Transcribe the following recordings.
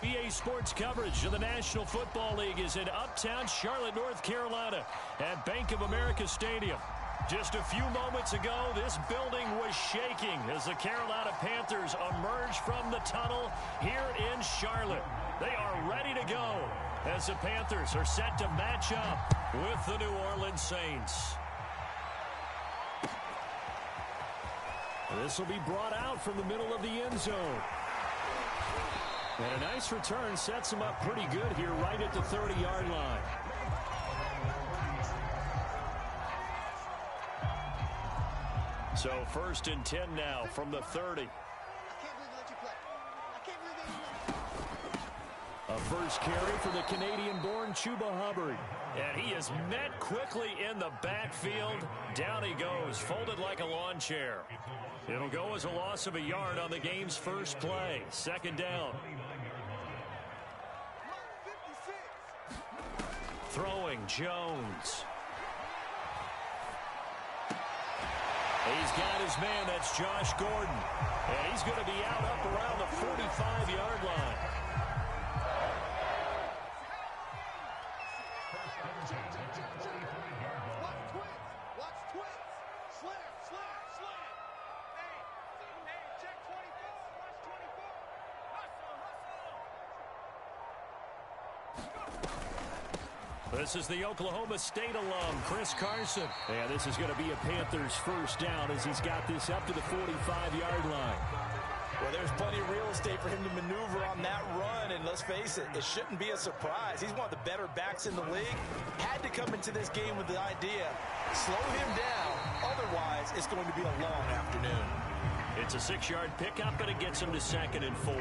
EA Sports coverage of the National Football League is in uptown Charlotte, North Carolina at Bank of America Stadium. Just a few moments ago, this building was shaking as the Carolina Panthers emerged from the tunnel here in Charlotte. They are ready to go as the Panthers are set to match up with the New Orleans Saints. This will be brought out from the middle of the end zone. And a nice return sets him up pretty good here right at the 30-yard line. So 1st and 10 now from the 30. A first carry for the Canadian-born Chuba Hubbard. And he is met quickly in the backfield. Down he goes, folded like a lawn chair. It'll go as a loss of a yard on the game's first play. 2nd down. Throwing Jones. He's got his man. That's Josh Gordon. And he's going to be out up around the 45-yard line. This is the Oklahoma State alum, Chris Carson. And this is going to be a Panthers first down as he's got this up to the 45-yard line. Well, there's plenty of real estate for him to maneuver on that run. And let's face it, it shouldn't be a surprise. He's one of the better backs in the league. Had to come into this game with the idea, slow him down. Otherwise, it's going to be a long afternoon. It's a 6-yard pickup, and it gets him to 2nd and 4.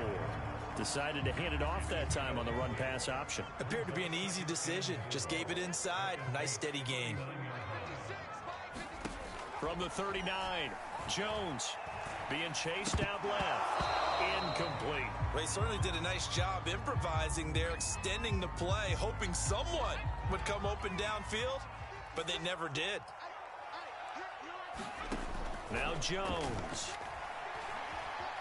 Decided to hand it off that time on the run-pass option. Appeared to be an easy decision. Just gave it inside. Nice steady gain. From the 39, Jones being chased out left. Incomplete. Well, he certainly did a nice job improvising there, extending the play, hoping someone would come open downfield, but they never did. Now Jones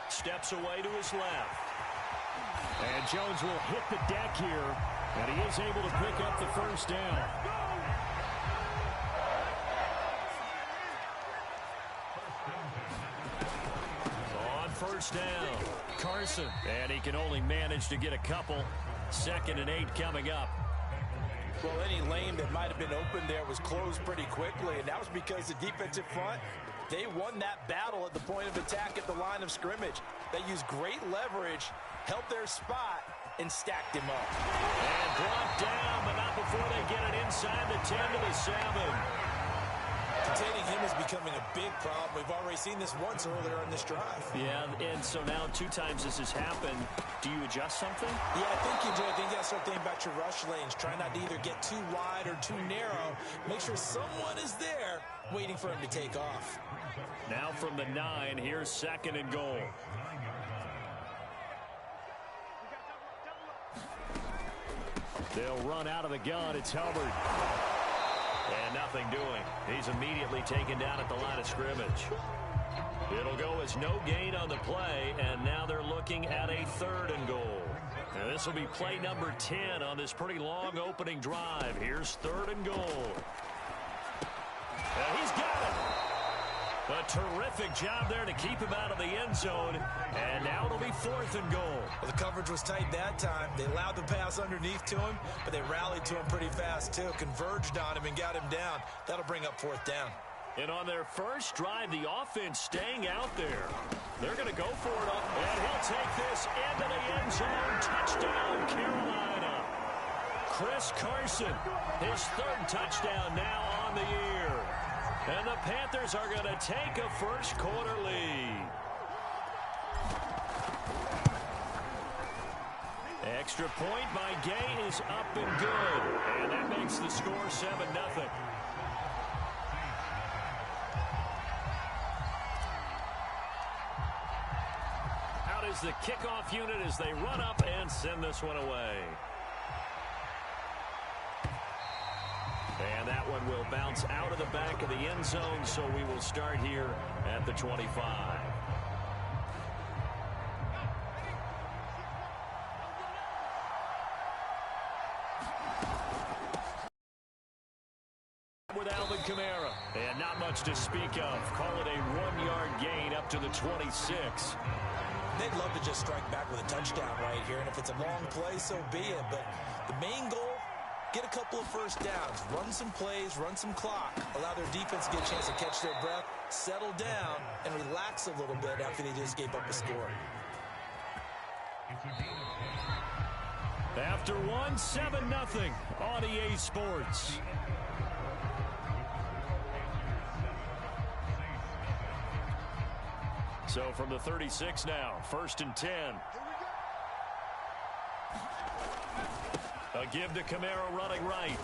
steps away to his left. And Jones will hit the deck here, and he is able to pick up the first down. On first down, Carson. And he can only manage to get a couple. 2nd and 8 coming up. Well, any lane that might have been open there was closed pretty quickly, and that was because the defensive front, they won that battle at the point of attack at the line of scrimmage. They used great leverage, held their spot, and stacked him up. And brought down, but not before they get it inside the 10 to the 7. Containing him is becoming a big problem. We've already seen this once earlier in this drive. Yeah, and so now 2 times this has happened. Do you adjust something? Yeah, I think you do. I think you got to start thinking about your rush lanes. Try not to either get too wide or too narrow. Make sure someone is there waiting for him to take off. Now from the 9, here's 2nd and goal. They'll run out of the gun. It's Hubbard. And nothing doing. He's immediately taken down at the line of scrimmage. It'll go as no gain on the play, and now they're looking at a 3rd and goal. And this will be play number 10 on this pretty long opening drive. Here's 3rd and goal. And he's got it. A terrific job there to keep him out of the end zone. And now it'll be 4th and goal. Well, the coverage was tight that time. They allowed the pass underneath to him, but they rallied to him pretty fast, too. Converged on him and got him down. That'll bring up 4th down. And on their first drive, the offense staying out there. They're going to go for it. And he'll take this into the end zone. Touchdown, Carolina. Chris Carson, his 3rd touchdown now on the year. And the Panthers are going to take a first-quarter lead. Extra point by Gay is up and good. And that makes the score 7-0. Out is the kickoff unit as they run up and send this one away. And that one will bounce out of the back of the end zone, so we will start here at the 25. Kamara. And not much to speak of. Call it a 1-yard gain up to the 26. They'd love to just strike back with a touchdown right here, and if it's a long play, so be it. But the main goal, get a couple of first downs, run some plays, run some clock, allow their defense to get a chance to catch their breath, settle down, and relax a little bit after they just gave up a score. After 1, 7-0 on EA Sports. So from the 36 now, 1st and 10. A give to Kamara running right.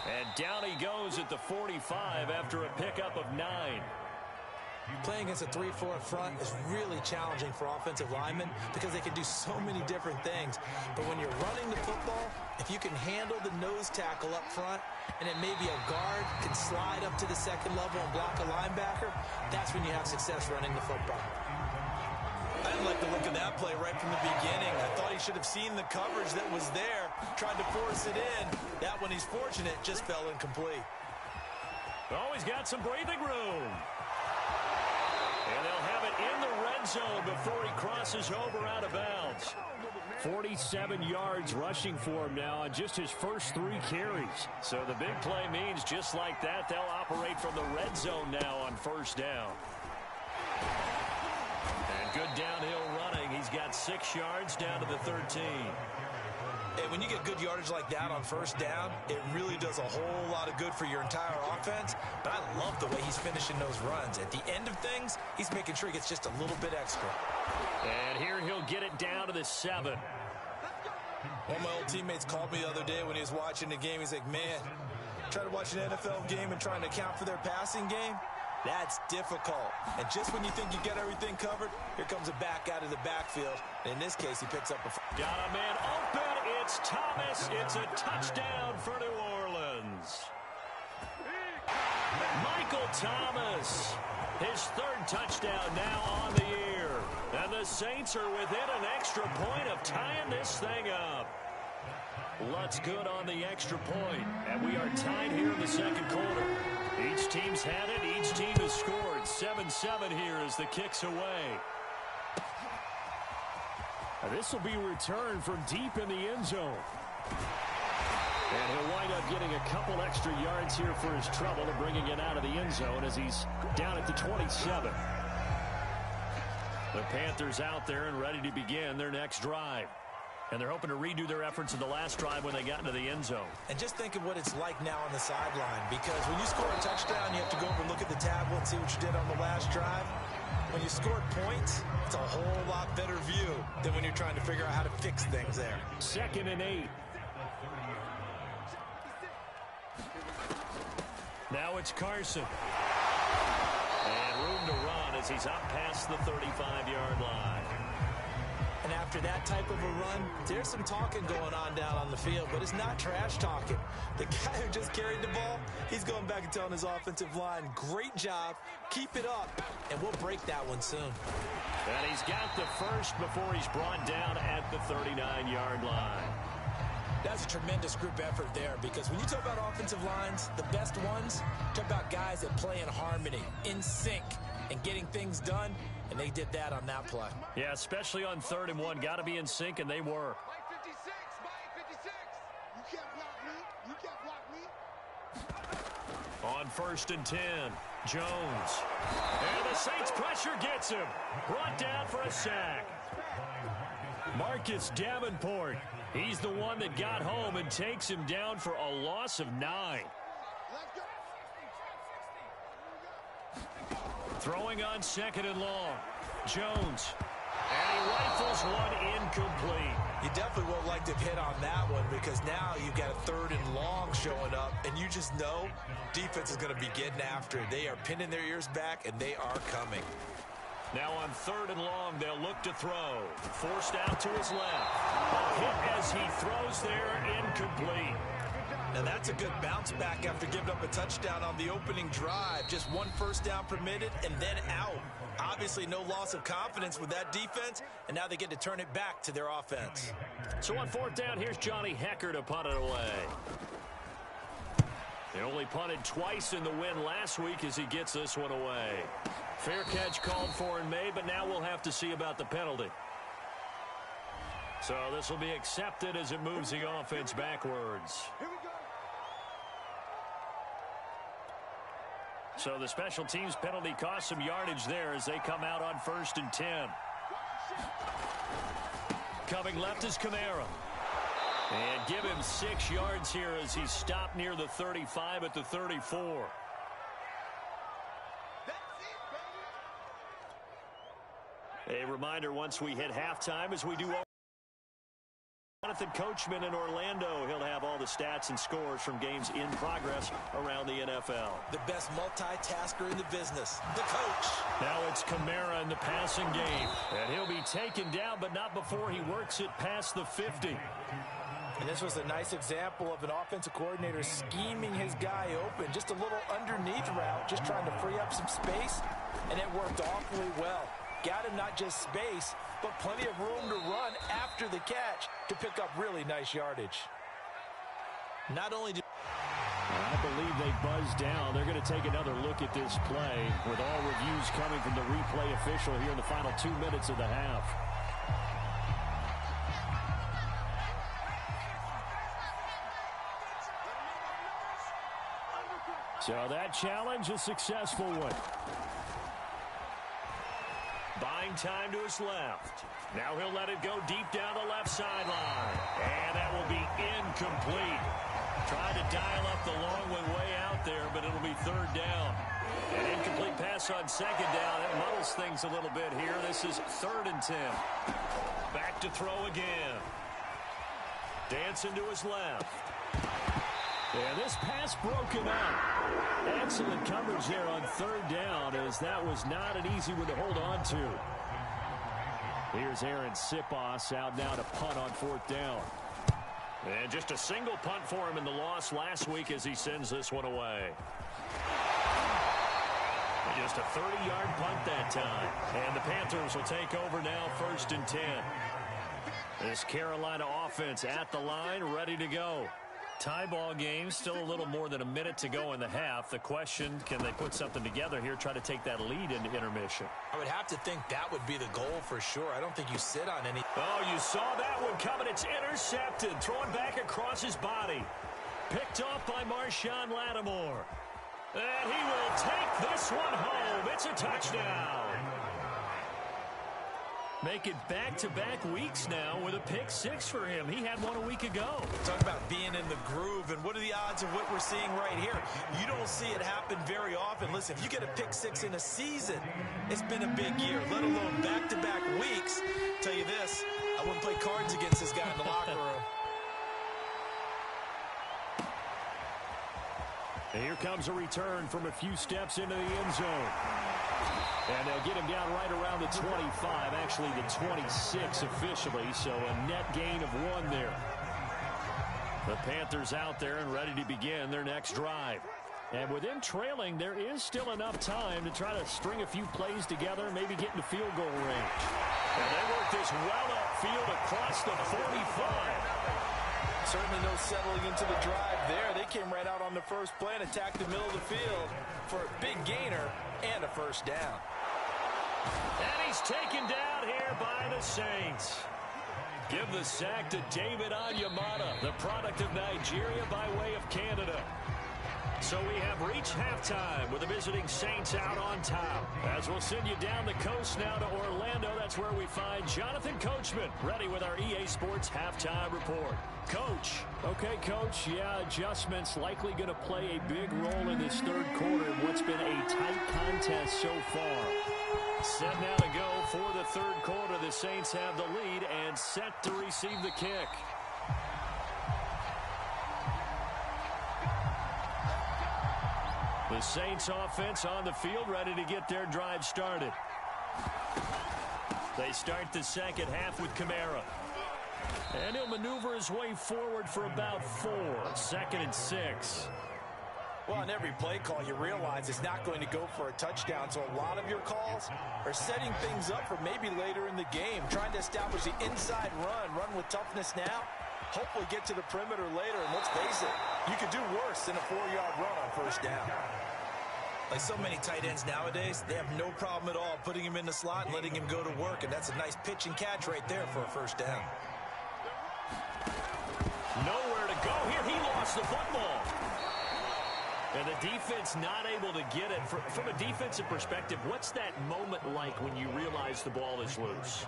And down he goes at the 45 after a pickup of 9. Playing against a 3-4 front is really challenging for offensive linemen because they can do so many different things. But when you're running the football, if you can handle the nose tackle up front, and then maybe a guard can slide up to the second level and block a linebacker, that's when you have success running the football. I didn't like the look of that play right from the beginning. I thought he should have seen the coverage that was there, tried to force it in. That one, he's fortunate, just fell incomplete. Oh, he's got some breathing room. And they'll have it in the red zone before he crosses over out of bounds. 47 yards rushing for him now on just his first 3 carries. So the big play means just like that, they'll operate from the red zone now on 1st down. And good downhill running. He's got 6 yards down to the 13. Hey, when you get good yardage like that on 1st down, it really does a whole lot of good for your entire offense. But I love the way he's finishing those runs. At the end of things, he's making sure he gets just a little bit extra. And here he'll get it down to the 7. One of my old teammates called me the other day when he was watching the game. He's like, man, trying to watch an NFL game and trying to account for their passing game? That's difficult. And just when you think you get everything covered, here comes a back out of the backfield. And in this case, he picks up a... Got a man open. It's Thomas. It's a touchdown for New Orleans. Michael Thomas. His 3rd touchdown now on the year. And the Saints are within an extra point of tying this thing up. Lutz good on the extra point. And we are tied here in the 2nd quarter. Each team's had it. Each team has scored. 7-7 here as the kick's away. This will be returned from deep in the end zone. And he'll wind up getting a couple extra yards here for his trouble of bringing it out of the end zone as he's down at the 27. The Panthers out there and ready to begin their next drive. And they're hoping to redo their efforts in the last drive when they got into the end zone. And just think of what it's like now on the sideline, because when you score a touchdown, you have to go over and look at the tablet and see what you did on the last drive. When you scored points, it's a whole lot better view than when you're trying to figure out how to fix things there. 2nd and 8. Now it's Carson. And room to run as he's up past the 35-yard line. And after that type of a run, there's some talking going on down on the field, but it's not trash talking. The guy who just carried the ball, he's going back and telling his offensive line, great job, keep it up, and we'll break that one soon. And he's got the first before he's brought down at the 39-yard line. That's a tremendous group effort there, because when you talk about offensive lines, the best ones, talk about guys that play in harmony, in sync, and getting things done. And they did that on that play. Yeah, especially on 3rd and 1. Got to be in sync, and they were. Mike 56, Mike 56. You can't block me. You can't block me. On 1st and 10, Jones. And the Saints pressure gets him. Brought down for a sack. Marcus Davenport. He's the one that got home and takes him down for a loss of 9. Throwing on 2nd and long. Jones. And he rifles one incomplete. You definitely won't like to hit on that one, because now you've got a 3rd and long showing up, and you just know defense is going to be getting after it. They are pinning their ears back, and they are coming. Now on 3rd and long, they'll look to throw. Forced out to his left. A hit as he throws there, incomplete. And that's a good bounce back after giving up a touchdown on the opening drive. Just 1 first down permitted and then out. Obviously no loss of confidence with that defense, and now they get to turn it back to their offense. So on 4th down, here's Johnny Hecker to punt it away. He only punted twice in the win last week as he gets this one away. Fair catch called for and made, but now we'll have to see about the penalty. So this will be accepted as it moves the offense backwards. Here we go. So the special teams penalty cost some yardage there as they come out on 1st and 10. Coming left is Kamara. And give him 6 yards here as he stopped near the 35 at the 34. A reminder once we hit halftime as we do all. Jonathan Coachman in Orlando. He'll have all the stats and scores from games in progress around the NFL. The best multitasker in the business, the coach. Now it's Kamara in the passing game. And he'll be taken down, but not before he works it past the 50. And this was a nice example of an offensive coordinator scheming his guy open. Just a little underneath route, just trying to free up some space. And it worked awfully well. Got him not just space, but plenty of room to run after the catch to pick up really nice yardage. Not only did... I believe they buzzed down. They're going to take another look at this play with all reviews coming from the replay official here in the final 2 minutes of the half. So that challenge, a successful one. Buying time to his left. Now he'll let it go deep down the left sideline. And that will be incomplete. Trying to dial up the long one way out there, but it'll be 3rd down. An incomplete pass on 2nd down. It muddles things a little bit here. This is 3rd and 10. Back to throw again. Dancing to his left. And this pass broken up. Excellent coverage there on 3rd down, as that was not an easy one to hold on to. Here's Aaron Sipos out now to punt on 4th down. And just a single punt for him in the loss last week as he sends this one away. Just a 30-yard punt that time. And the Panthers will take over now 1st and 10. This Carolina offense at the line, ready to go. Tie ball game, still a little more than a minute to go in the half. The question, can they put something together here, try to take that lead into intermission? I would have to think that would be the goal for sure. I don't think you sit on any. Oh, you saw that one coming. It's intercepted. Throwing back across his body. Picked off by Marshawn Lattimore. And he will take this one home. It's a touchdown. Make it back-to-back weeks now with a pick 6 for him. He had one a week ago. Talk about being in the groove, and what are the odds of what we're seeing right here? You don't see it happen very often. Listen, if you get a pick 6 in a season, it's been a big year, let alone back-to-back weeks. Tell you this, I wouldn't play cards against this guy in the locker room. And here comes a return from a few steps into the end zone. And they'll get him down right around the 25, actually the 26 officially, so a net gain of 1 there. The Panthers out there and ready to begin their next drive. And with them trailing, there is still enough time to try to string a few plays together, maybe get into field goal range. And they work this well upfield across the 45. Certainly no settling into the drive there. They came right out on the first play and attacked the middle of the field for a big gainer and a 1st down. And he's taken down here by the Saints. Give the sack to David Onyemata, the product of Nigeria by way of Canada. So we have reached halftime with the visiting Saints out on top. As we'll send you down the coast now to Orlando, that's where we find Jonathan Coachman, ready with our EA Sports Halftime Report. Coach. Okay, Coach, yeah, adjustments likely going to play a big role in this 3rd quarter in what's been a tight contest so far. Set now to go for the 3rd quarter. The Saints have the lead and set to receive the kick. The Saints offense on the field, ready to get their drive started. They start the second half with Kamara. And he'll maneuver his way forward for about 4. 2nd and 6. Well, on every play call, you realize it's not going to go for a touchdown. So a lot of your calls are setting things up for maybe later in the game, trying to establish the inside run with toughness now, Hopefully get to the perimeter later, and let's face it, you could do worse than a 4-yard run on first down. Like so many tight ends nowadays, they have no problem at all putting him in the slot and letting him go to work, and that's a nice pitch and catch right there for a first down. Nowhere to go here. He lost the football. And the defense not able to get it. From a defensive perspective, what's that moment like when you realize the ball is loose?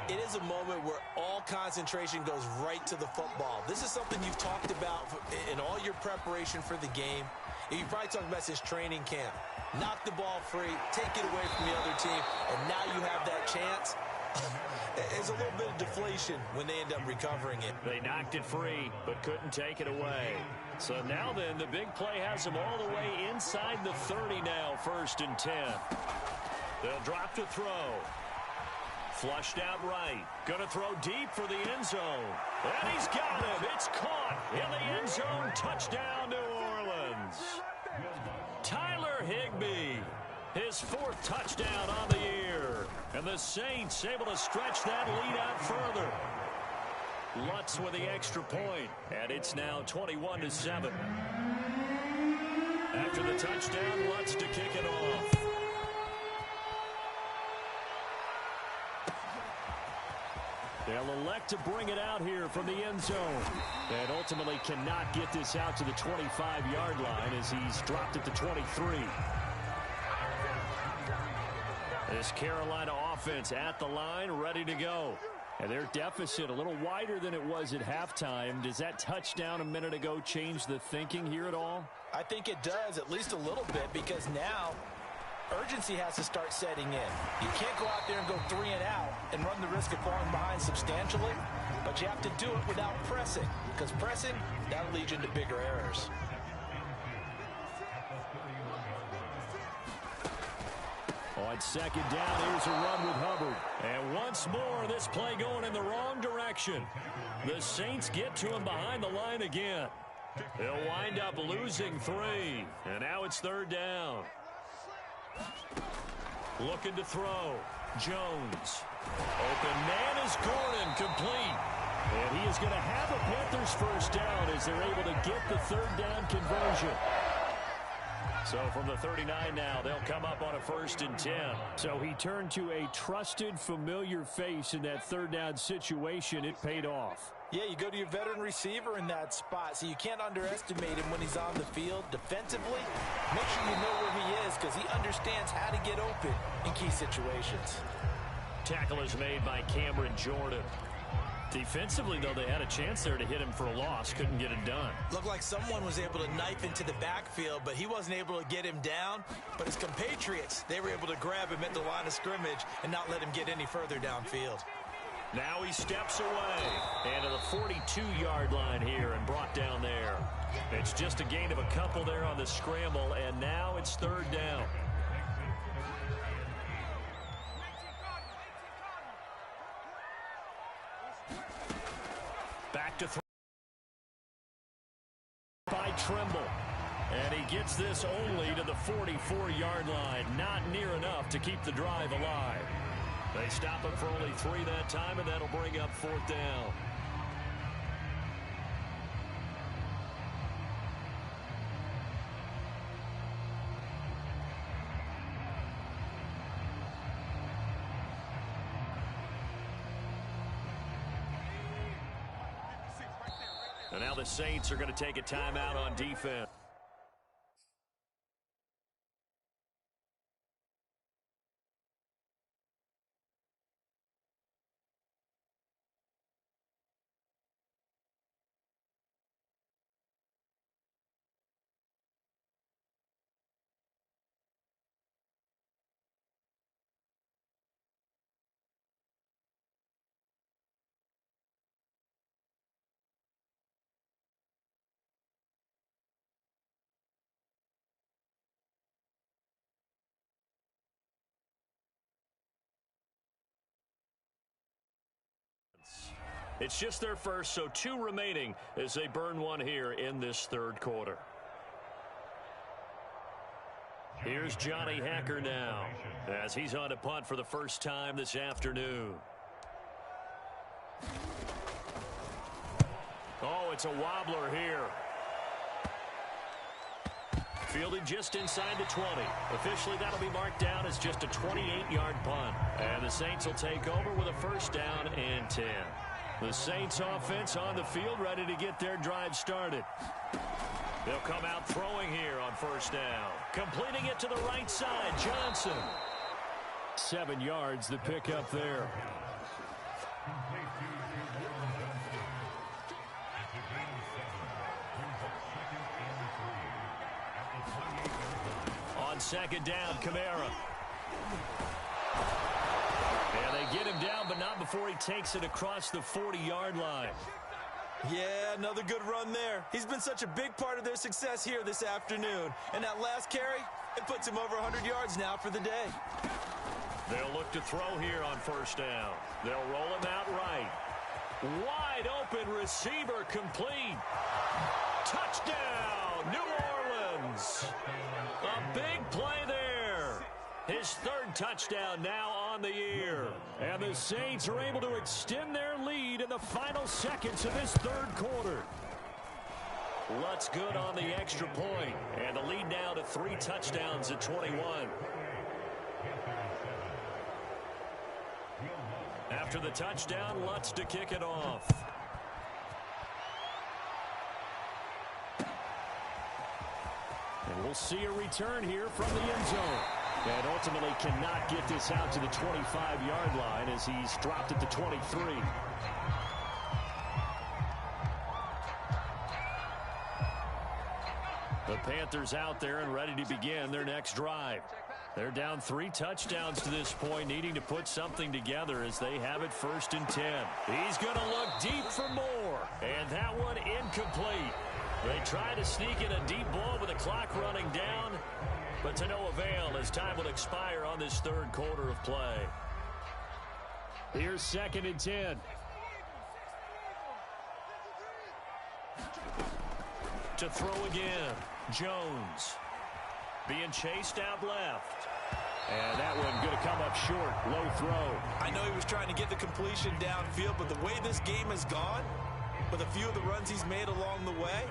It is a moment where all concentration goes right to the football. This is something you've talked about in all your preparation for the game. You probably talked about since training camp. Knock the ball free, take it away from the other team, and now you have that chance. There's a little bit of deflation when they end up recovering it. They knocked it free, but couldn't take it away. So now then, the big play has them all the way inside the 30 now, 1st and 10. They'll drop to throw. Flushed out right. Gonna throw deep for the end zone. And he's got him. It's caught in the end zone. Touchdown, New Orleans. Tyler Higbee, his 4th touchdown on the year. And the Saints able to stretch that lead out further. Lutz with the extra point, and it's now 21-7. After the touchdown, Lutz to kick it off. They'll elect to bring it out here from the end zone. And ultimately cannot get this out to the 25-yard line as he's dropped it to 23. This Carolina offense at the line, ready to go. And their deficit a little wider than it was at halftime. Does that touchdown a minute ago change the thinking here at all? I think it does, at least a little bit, because now urgency has to start setting in. You can't go out there and go 3 and out and run the risk of falling behind substantially, but you have to do it without pressing, because pressing, that'll lead you into bigger errors. On 2nd down, here's a run with Hubbard. And once more, this play going in the wrong direction. The Saints get to him behind the line again. They'll wind up losing 3. And now it's 3rd down. Looking to throw. Jones. Open man is Gordon, complete. And he is going to have a Panthers first down as they're able to get the 3rd down conversion. So from the 39 now, they'll come up on a 1st and 10. So he turned to a trusted, familiar face in that 3rd down situation. It paid off. Yeah, you go to your veteran receiver in that spot, so you can't underestimate him when he's on the field. Defensively, make sure you know where he is because he understands how to get open in key situations. Tackle is made by Cameron Jordan. Defensively, though, they had a chance there to hit him for a loss. Couldn't get it done. Looked like someone was able to knife into the backfield, but he wasn't able to get him down. But his compatriots, they were able to grab him at the line of scrimmage and not let him get any further downfield. Now he steps away and to the 42-yard line here and brought down there. It's just a gain of a couple there on the scramble, and now it's 3rd down. Back to throw by Trimble. And he gets this only to the 44-yard line. Not near enough to keep the drive alive. They stop him for only 3 that time, and that'll bring up 4th down. And now the Saints are going to take a timeout on defense. It's just their first, so 2 remaining as they burn 1 here in this 3rd quarter. Here's Johnny Hacker now as he's on to punt for the first time this afternoon. It's a wobbler here. Fielded just inside the 20. Officially, that'll be marked down as just a 28-yard punt. And the Saints will take over with a first down and 10. The Saints offense on the field, ready to get their drive started. They'll come out throwing here on first down. Completing it to the right side, Johnson. 7 yards, the pickup there. On second down, Kamara. And they get him down, but not before he takes it across the 40-yard line. Yeah, another good run there. He's been such a big part of their success here this afternoon. And that last carry, it puts him over 100 yards now for the day. They'll look to throw here on first down. They'll roll him out right. Wide open receiver complete. Touchdown, New Orleans. A big play there. His third touchdown now on the year. And the Saints are able to extend their lead in the final seconds of this third quarter. Lutz good on the extra point. And the lead now to 3 touchdowns at 21. After the touchdown, Lutz to kick it off. And we'll see a return here from the end zone. And ultimately cannot get this out to the 25-yard line as he's dropped at the 23. The Panthers out there and ready to begin their next drive. They're down 3 touchdowns to this point, needing to put something together as they have it first and 10. He's going to look deep for more, and that one incomplete. They try to sneak in a deep ball with the clock running down, but to no avail as time will expire on this third quarter of play. Here's second and 10. To throw again, Jones. Being chased out left. And that one going to come up short. Low throw. I know he was trying to get the completion downfield, but the way this game has gone, with a few of the runs he's made along the way,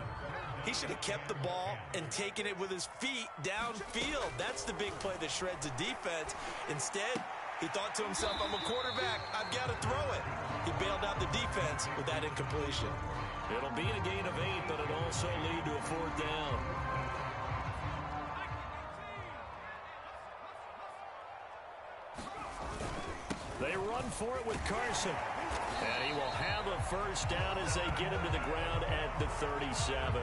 he should have kept the ball and taken it with his feet downfield. That's the big play that shreds a defense. Instead, he thought to himself, I'm a quarterback, I've got to throw it. He bailed out the defense with that incompletion. It'll be a gain of 8, but it'll also lead to a 4th down. They run for it with Carson. And he will have a first down as they get him to the ground at the 37.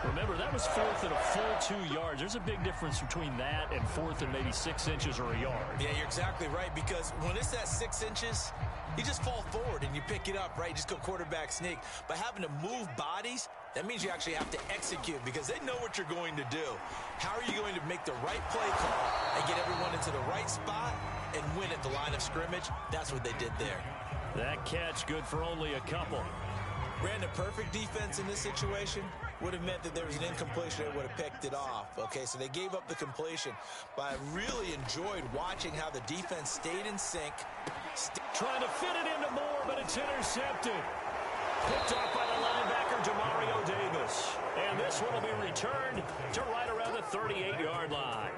Remember, that was 4th and a full 2 yards. There's a big difference between that and 4th and maybe 6 inches or a yard. Yeah, you're exactly right, because when it's that 6 inches, you just fall forward and you pick it up, right? You just go quarterback sneak. But having to move bodies, that means you actually have to execute because they know what you're going to do. How are you going to make the right play call and get everyone into the right spot and win at the line of scrimmage? That's what they did there. That catch good for only a couple. Brandon, perfect defense in this situation would have meant that there was an incompletion that would have picked it off. Okay, so they gave up the completion. But I really enjoyed watching how the defense stayed in sync. Trying to fit it into Moore, but it's intercepted. Picked off by the linebacker, Demario Davis. And this one will be returned to right around the 38-yard line.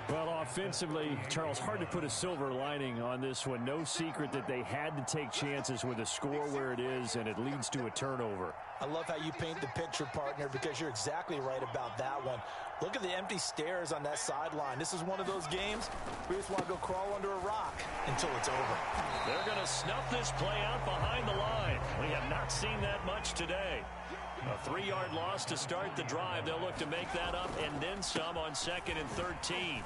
Well, offensively, Charles, hard to put a silver lining on this one. No secret that they had to take chances with a score where it is, and it leads to a turnover. I love how you paint the picture, partner, because you're exactly right about that one. Look at the empty stairs on that sideline. This is one of those games where you just want to go crawl under a rock until it's over. They're going to snuff this play out behind the line. We have not seen that much today. A 3-yard loss to start the drive. They'll look to make that up and then some on 2nd and 13.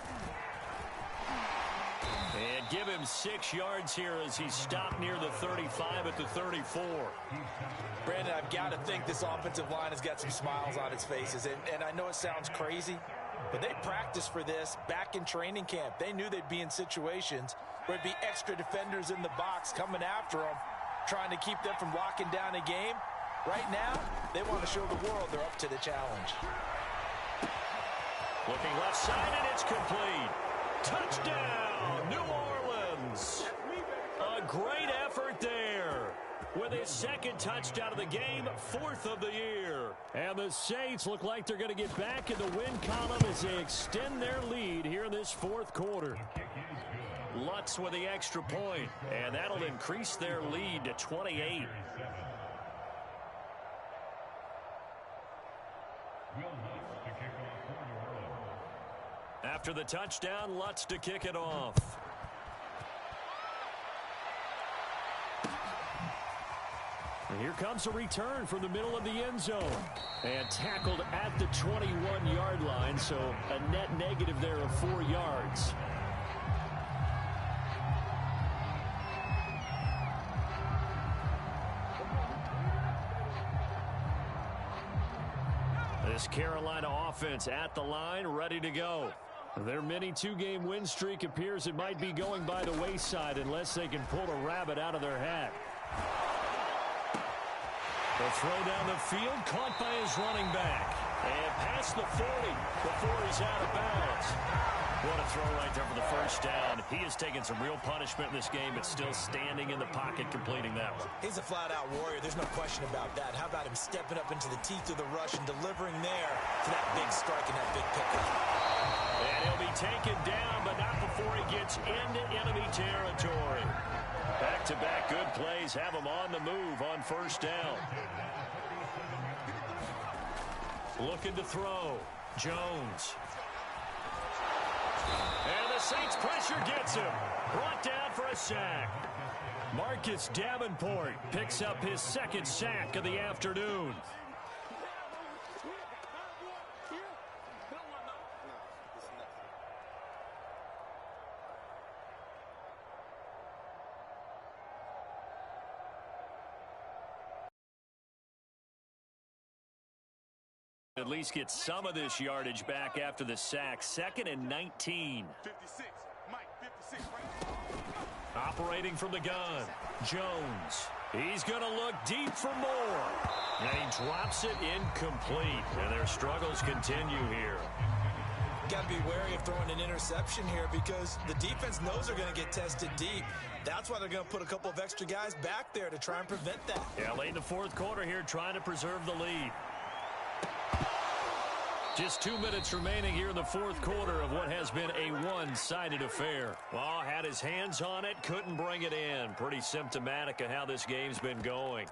And give him 6 yards here as he's stopped near the 35 at the 34. Brandon, I've got to think this offensive line has got some smiles on its faces. And I know it sounds crazy, but they practiced for this back in training camp. They knew they'd be in situations where it'd be extra defenders in the box coming after them, trying to keep them from locking down a game. Right now, they want to show the world they're up to the challenge. Looking left side, and it's complete. Touchdown, New Orleans. A great effort there. with his second touchdown of the game, 4th of the year. And the Saints look like they're going to get back in the win column as they extend their lead here in this 4th quarter. Lutz with the extra point, and that'll increase their lead to 28. After the touchdown, Lutz to kick it off. And here comes a return from the middle of the end zone. And tackled at the 21-yard line, so a net negative there of 4 yards. This Carolina offense at the line, ready to go. Their mini 2-game win streak appears it might be going by the wayside unless they can pull a rabbit out of their hat. The throw down the field, caught by his running back. And past the 40 before he's out of bounds. What a throw right there for the first down. He has taken some real punishment in this game, but still standing in the pocket completing that one. He's a flat-out warrior. There's no question about that. How about him stepping up into the teeth of the rush and delivering there for that big strike and that big pickup. And he'll be taken down, but not before he gets into enemy territory. Back-to-back good plays have him on the move on first down. Looking to throw. Jones. And the Saints pressure gets him. Brought down for a sack. Marcus Davenport picks up his second sack of the afternoon. At least get some of this yardage back after the sack. 2nd and 19. 56. Mike, 56. Operating from the gun. Jones. He's going to look deep for more. And he drops it incomplete. And their struggles continue here. Got to be wary of throwing an interception here because the defense knows they're going to get tested deep. That's why they're going to put a couple of extra guys back there to try and prevent that. Yeah, late in the 4th quarter here, trying to preserve the lead. Just 2 minutes remaining here in the 4th quarter of what has been a one-sided affair. Well, had his hands on it, couldn't bring it in. Pretty symptomatic of how this game's been going.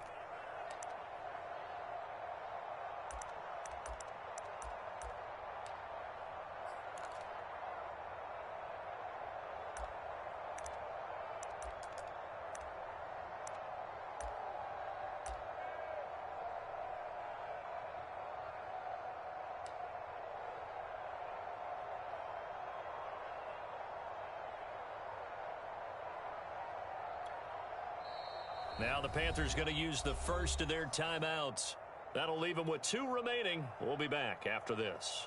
Now the Panthers going to use the first of their timeouts. That'll leave them with 2 remaining. We'll be back after this.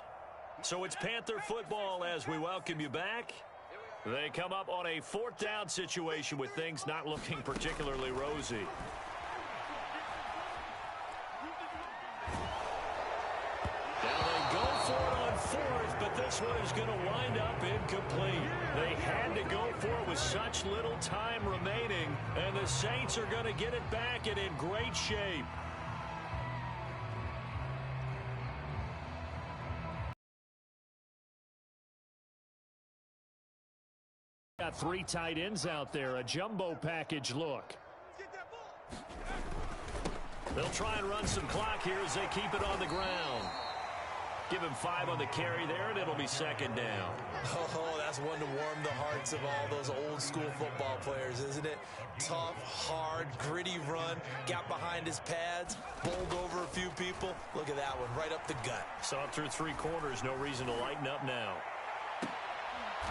So it's Panther football as we welcome you back. They come up on a 4th down situation with things not looking particularly rosy. Now they go for it on 4th, but this one is going to wind up incomplete. They had to go for it with such little time remaining, and the Saints are going to get it back and in great shape. Got 3 tight ends out there, a jumbo package look. They'll try and run some clock here as they keep it on the ground. Give him 5 on the carry there, and it'll be 2nd down. Oh, that's one to warm the hearts of all those old school football players, isn't it? Tough, hard, gritty run, got behind his pads, bowled over a few people. Look at that one, right up the gut. Saw it through 3 quarters, no reason to lighten up now.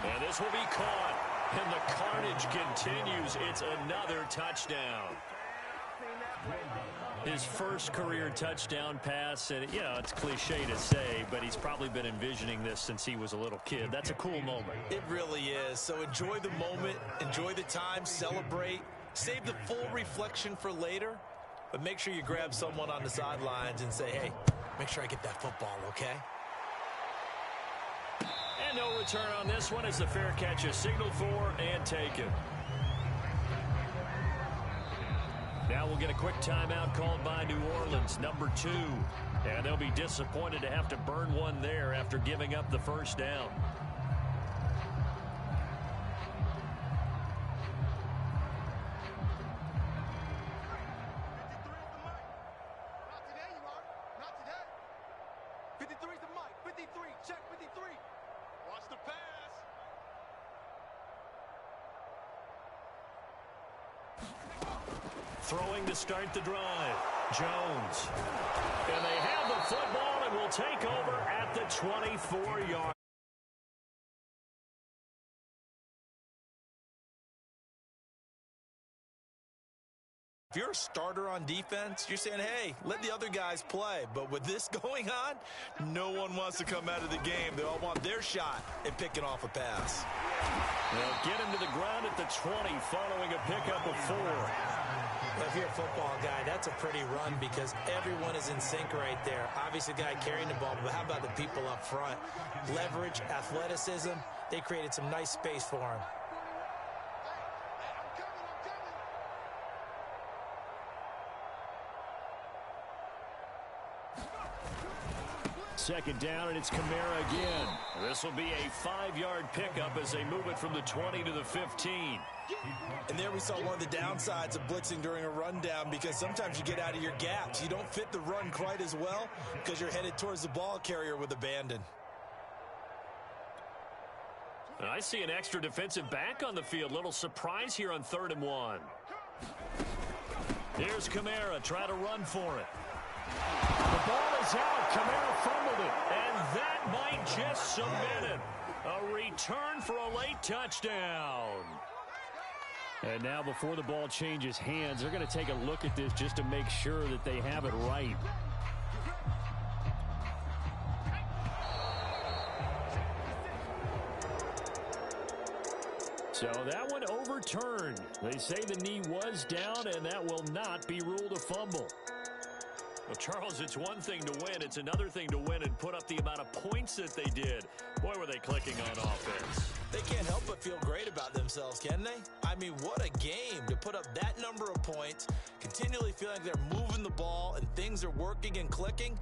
And this will be caught, and the carnage continues. It's another touchdown. His first career touchdown pass, and, you know, it's cliche to say, but he's probably been envisioning this since he was a little kid. That's a cool moment. It really is. So enjoy the moment, enjoy the time, celebrate, save the full reflection for later, but make sure you grab someone on the sidelines and say, hey, make sure I get that football, okay? And no return on this one as the fair catch is signaled for and taken. Now Now we'll get a quick timeout called by New Orleans, number 2. And they'll be disappointed to have to burn one there after giving up the first down. Throwing to start the drive, Jones. And they have the football and will take over at the 24-yard. If you're a starter on defense, you're saying, hey, let the other guys play. But with this going on, no one wants to come out of the game. They all want their shot at picking off a pass. They'll get him to the ground at the 20 following a pickup of 4. If you're a football guy, that's a pretty run because everyone is in sync right there. Obviously, the guy carrying the ball, but how about the people up front? Leverage, athleticism, they created some nice space for him. Second down, and it's Kamara again. This will be a 5-yard pickup as they move it from the 20 to the 15. And there we saw one of the downsides of blitzing during a rundown because sometimes you get out of your gaps. You don't fit the run quite as well because you're headed towards the ball carrier with abandon. And I see an extra defensive back on the field. Little surprise here on 3rd and 1. Here's Kamara trying to run for it. The ball is out. Kamara fumbled it. And that might just submit it. A return for a late touchdown. And now before the ball changes hands, they're going to take a look at this just to make sure that they have it right. So that one overturned. They say the knee was down, and that will not be ruled a fumble. Well, Charles, it's one thing to win. It's another thing to win and put up the amount of points that they did. Boy, were they clicking on offense. They can't help but feel great about themselves, can they? I mean, what a game to put up that number of points, continually feeling like they're moving the ball and things are working and clicking.